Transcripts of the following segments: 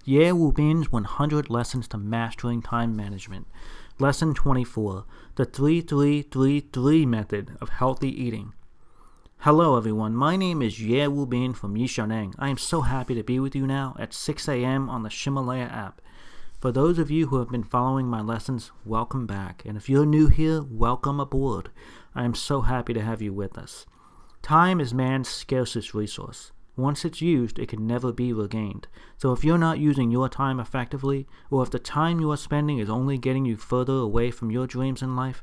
Ye Wu Bin's 100 Lessons to Mastering Time Management. Lesson 24, the 3-3-3-3 Method of Healthy Eating. Hello everyone, my name is Ye Wu Bin from Yishaneng. I am so happy to be with you now at 6 a.m. on the Himalaya app. For those of you who have been following my lessons, welcome back. And if you're new here, welcome aboard. I am so happy to have you with us. Time is man's scarcest resource. Once it's used, it can never be regained. So if you're not using your time effectively, or if the time you are spending is only getting you further away from your dreams in life,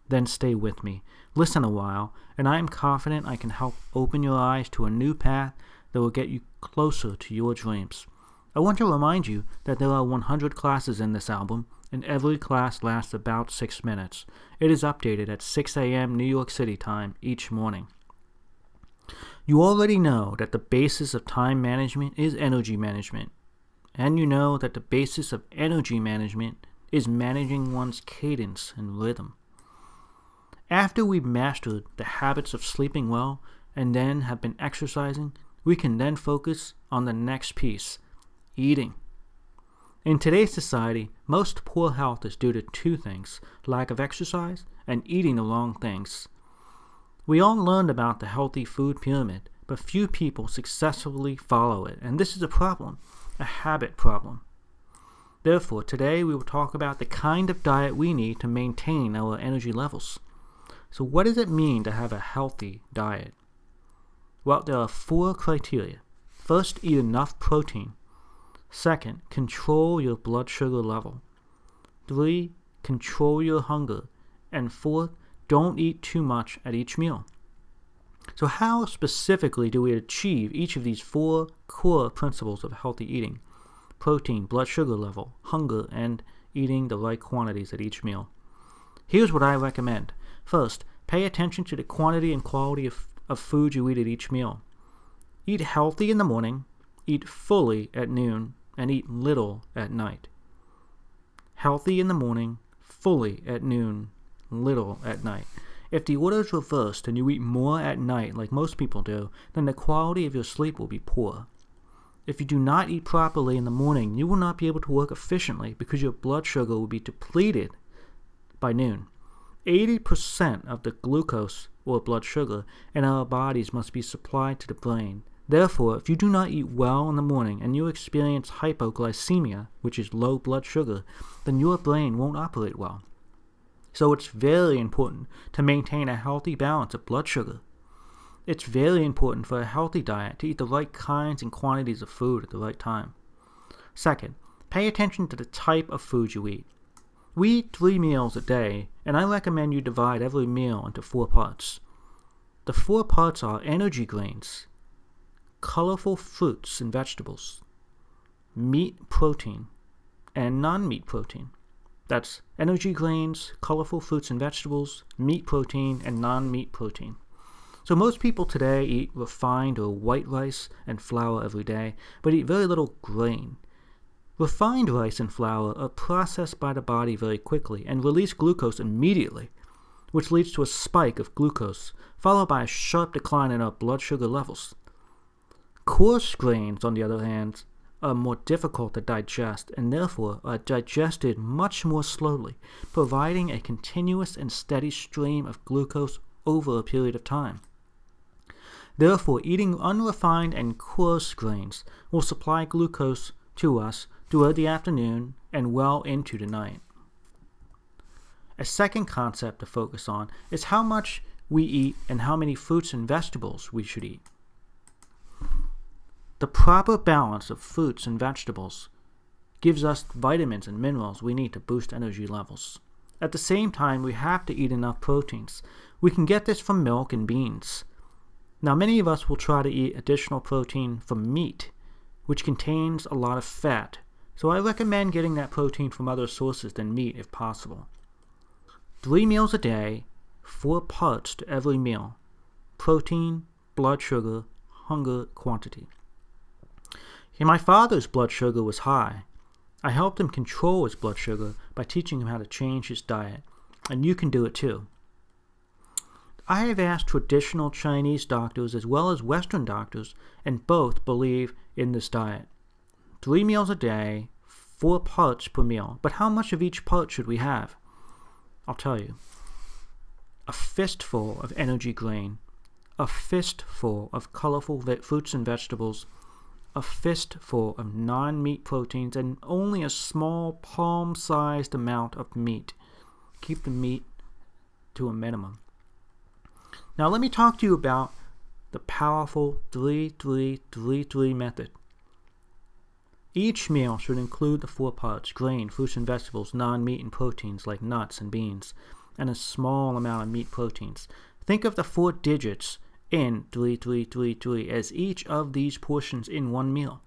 then stay with me. Listen a while, and I am confident I can help open your eyes to a new path that will get you closer to your dreams. I want to remind you that there are 100 classes in this album, and every class lasts about 6 minutes. It is updated at 6 a.m. New York City time each morning. You already know that the basis of time management is energy management, and you know that the basis of energy management is managing one's cadence and rhythm. After we've mastered the habits of sleeping well and then have been exercising, we can then focus on the next piece, eating. In today's society, most poor health is due to two things: lack of exercise and eating the wrong things. We all learned about the healthy food pyramid, but few people successfully follow it, and this is a problem, a habit problem. Therefore, today we will talk about the kind of diet we need to maintain our energy levels. So what does it mean to have a healthy diet? Well, there are 4 criteria. First, eat enough protein. Second, control your blood sugar level. 3, control your hunger. And 4, don't eat too much at each meal. So how specifically do we achieve each of these 4 core principles of healthy eating? Protein, blood sugar level, hunger, and eating the right quantities at each meal. Here's what I recommend. First, pay attention to the quantity and quality of food you eat at each meal. Eat healthy in the morning, eat fully at noon, and eat little at night. Healthy in the morning, fully at noon, little at night. If the order is reversed and you eat more at night like most people do, then the quality of your sleep will be poor. If you do not eat properly in the morning, you will not be able to work efficiently because your blood sugar will be depleted by noon. 80% of the glucose, or blood sugar, in our bodies must be supplied to the brain. Therefore, if you do not eat well in the morning and you experience hypoglycemia, which is low blood sugar, then your brain won't operate well. So it's very important to maintain a healthy balance of blood sugar. It's very important for a healthy diet to eat the right kinds and quantities of food at the right time. Second, pay attention to the type of food you eat. We eat 3 meals a day, and I recommend you divide every meal into 4 parts. The 4 parts are energy grains, colorful fruits and vegetables, meat protein, and non-meat protein. That's energy grains, colorful fruits and vegetables, meat protein, and non-meat protein. So most people today eat refined or white rice and flour every day, but eat very little grain. Refined rice and flour are processed by the body very quickly and release glucose immediately, which leads to a spike of glucose, followed by a sharp decline in our blood sugar levels. Coarse grains, on the other hand, are more difficult to digest and therefore are digested much more slowly, providing a continuous and steady stream of glucose over a period of time. Therefore, eating unrefined and coarse grains will supply glucose to us throughout the afternoon and well into the night. A second concept to focus on is how much we eat and how many fruits and vegetables we should eat. The proper balance of fruits and vegetables gives us vitamins and minerals we need to boost energy levels. At the same time, we have to eat enough proteins. We can get this from milk and beans. Now, many of us will try to eat additional protein from meat, which contains a lot of fat. So I recommend getting that protein from other sources than meat if possible. 3 meals a day, 4 parts to every meal: protein, blood sugar, hunger, quantity. And my father's blood sugar was high. I helped him control his blood sugar by teaching him how to change his diet, and you can do it too. I have asked traditional Chinese doctors as well as Western doctors, and both believe in this diet. 3 meals a day, 4 parts per meal. But how much of each part should we have? I'll tell you. A fistful of energy grain, a fistful of colorful fruits and vegetables, a fistful of non-meat proteins, and only a small palm-sized amount of meat. Keep the meat to a minimum. Now let me talk to you about the powerful 3-3-3-3 method. Each meal should include the 4 parts: grain, fruits and vegetables, non-meat and proteins like nuts and beans, and a small amount of meat proteins. Think of the 4 digits in 3-3-3-3 as each of these portions in one meal.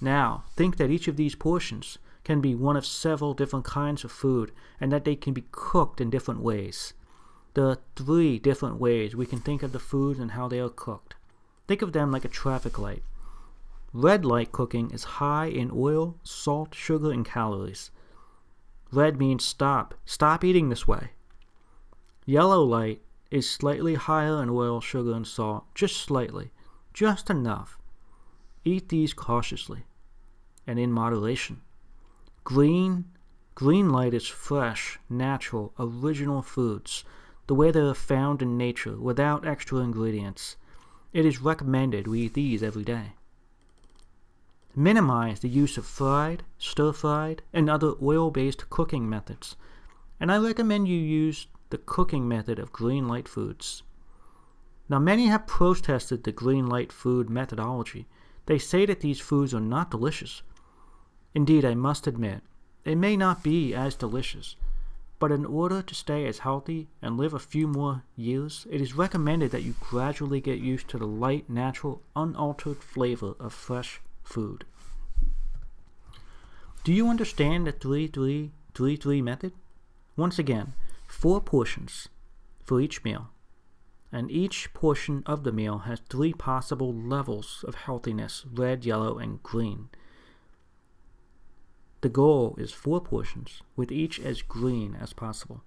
Now, think that each of these portions can be one of several different kinds of food and that they can be cooked in different ways. There are 3 different ways we can think of the foods and how they are cooked. Think of them like a traffic light. Red light cooking is high in oil, salt, sugar, and calories. Red means stop. Stop eating this way. Yellow light is slightly higher in oil, sugar, and salt. Just slightly. Just enough. Eat these cautiously and in moderation. Green light is fresh, natural, original foods, the way they are found in nature, without extra ingredients. It is recommended we eat these every day. Minimize the use of fried, stir-fried, and other oil-based cooking methods, and I recommend you use the cooking method of green light foods. Now, many have protested the green light food methodology. They say that these foods are not delicious. Indeed, I must admit, they may not be as delicious, but in order to stay as healthy and live a few more years, it is recommended that you gradually get used to the light, natural, unaltered flavor of fresh food. Do you understand the 3-3-3-3 method? Once again, 4 portions for each meal, and each portion of the meal has 3 possible levels of healthiness: red, yellow, and green. The goal is 4 portions, with each as green as possible.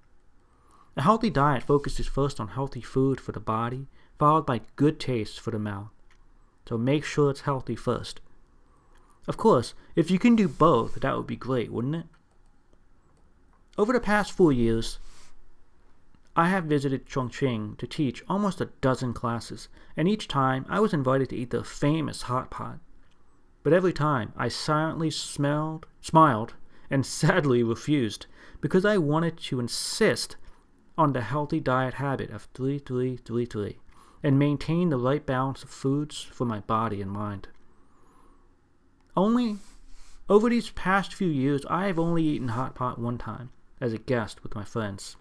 A healthy diet focuses first on healthy food for the body, followed by good taste for the mouth. So make sure it's healthy first. Of course, if you can do both, that would be great, wouldn't it? Over the past 4 years, I have visited Chongqing to teach almost a dozen classes, and each time I was invited to eat the famous hot pot. But every time I silently smiled, and sadly refused, because I wanted to insist on the healthy diet habit of 3-3-3-3 and maintain the right balance of foods for my body and mind. Over these past few years, I have only eaten hot pot 1 time, as a guest with my friends.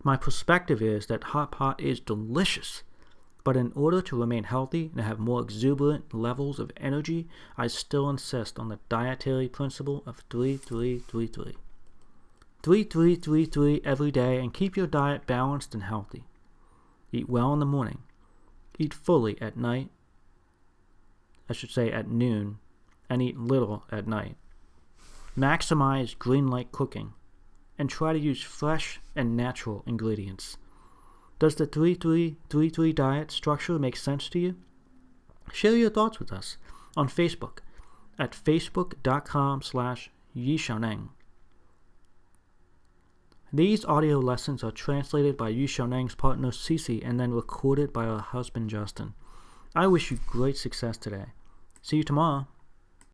My perspective is that hot pot is delicious, but in order to remain healthy and have more exuberant levels of energy, I still insist on the dietary principle of 3-3-3-3. 3-3-3-3 every day, and keep your diet balanced and healthy. Eat well in the morning. Eat fully at night. At noon, and eat little at night. Maximize green light cooking, and try to use fresh and natural ingredients. Does the 3-3-3-3 diet structure make sense to you? Share your thoughts with us on Facebook at facebook.com/YiShaoNeng. These audio lessons are translated by YiShaoNeng's partner Cece and then recorded by her husband Justin. I wish you great success today. See you tomorrow.